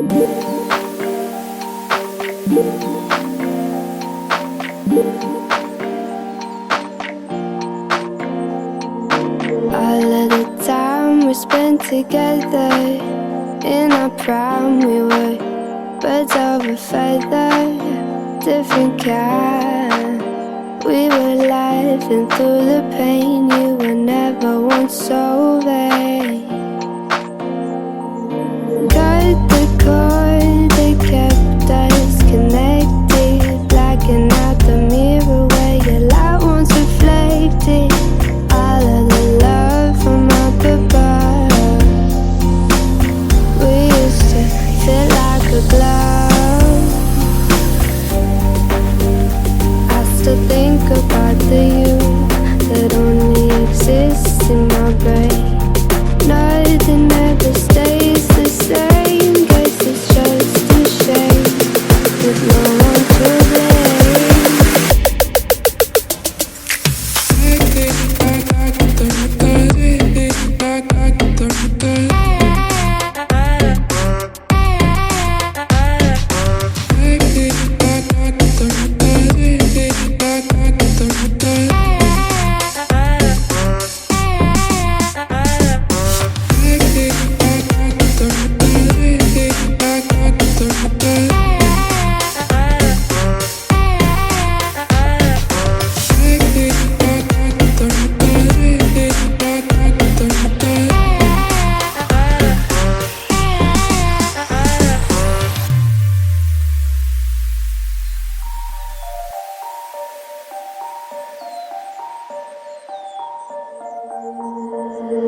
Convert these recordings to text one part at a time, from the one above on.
All of the time we spent together, in our prime we were birds of a feather, different kind. We were laughing through the pain, you were never once over. Cut the cord that kept us connected, blacking out the mirror where your light once reflected. All of the love from up above, we used to feel like a glove. I still think about the you that only exists in my brain. Nothing ever stays the same. Guess it's just a shame with no one to blame.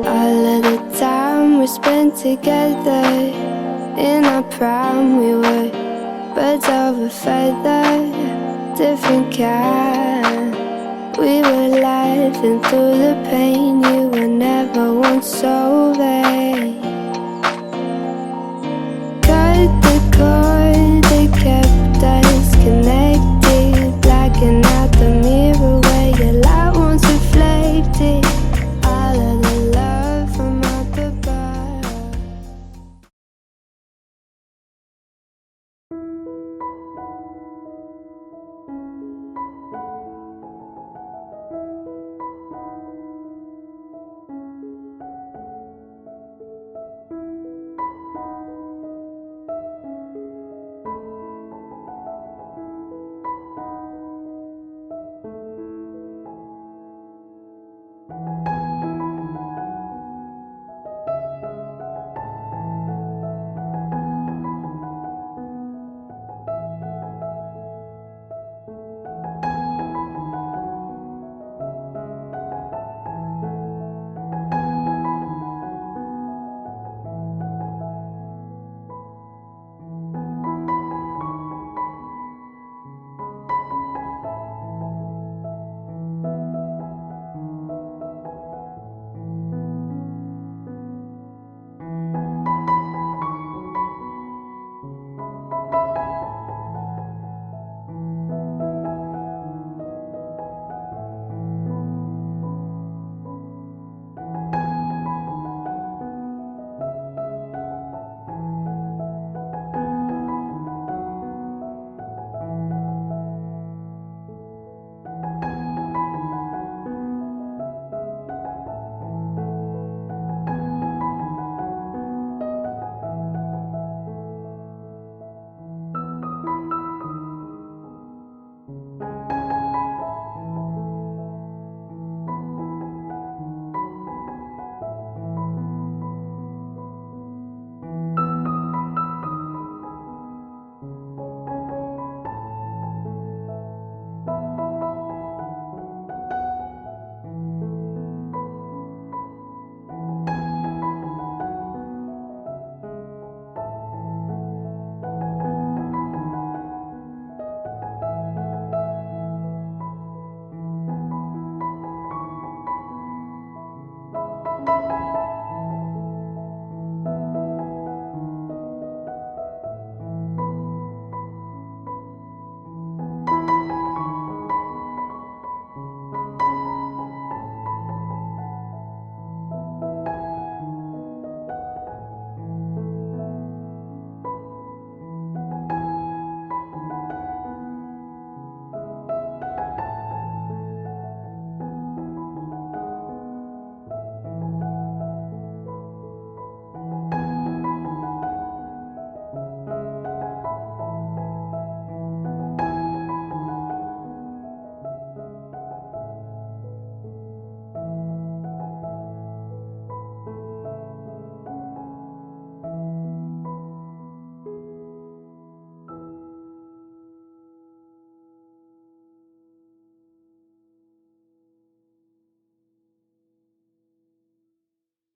All of the time we spent together, in our prime we were birds of a feather, different kind. We were laughing through the pain, you were never once over. Cut the cord that kept us connected, blacking out the mirror where your light once reflected. All of the love from up above.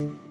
you.